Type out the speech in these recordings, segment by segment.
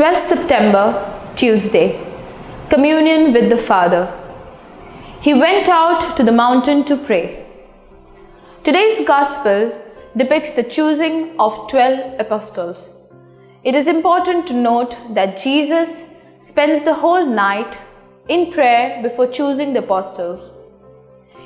12th September, Tuesday. Communion with the Father. He went out to the mountain to pray. Today's Gospel depicts the choosing of 12 apostles. It is important to note that Jesus spends the whole night in prayer before choosing the apostles.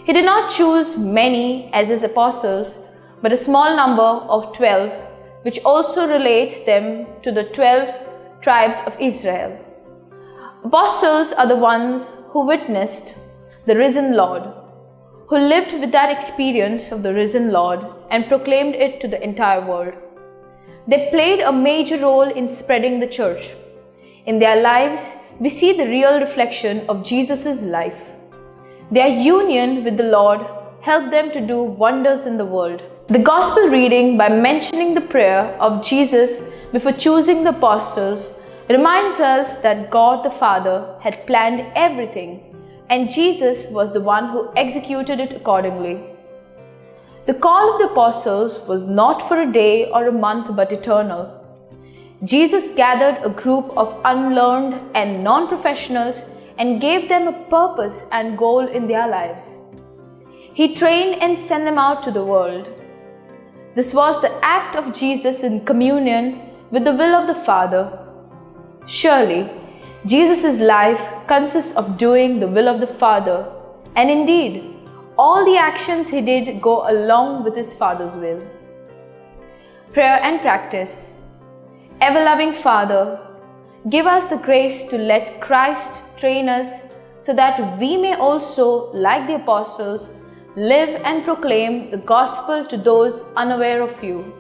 He did not choose many as his apostles, but a small number of 12, which also relates them to the 12 tribes of Israel. Apostles are the ones who witnessed the risen Lord, who lived with that experience of the risen Lord and proclaimed it to the entire world. They played a major role in spreading the church. In their lives, we see the real reflection of Jesus' life. Their union with the Lord helped them to do wonders in the world. The Gospel reading, by mentioning the prayer of Jesus before choosing the apostles, reminds us that God the Father had planned everything, and Jesus was the one who executed it accordingly. The call of the apostles was not for a day or a month but eternal. Jesus gathered a group of unlearned and non-professionals and gave them a purpose and goal in their lives. He trained and sent them out to the world. This was the act of Jesus in communion with the will of the Father. Surely, Jesus' life consists of doing the will of the Father, and indeed, all the actions he did go along with his Father's will. Prayer and practice. Ever-loving Father, give us the grace to let Christ train us so that we may also, like the apostles, live and proclaim the gospel to those unaware of you.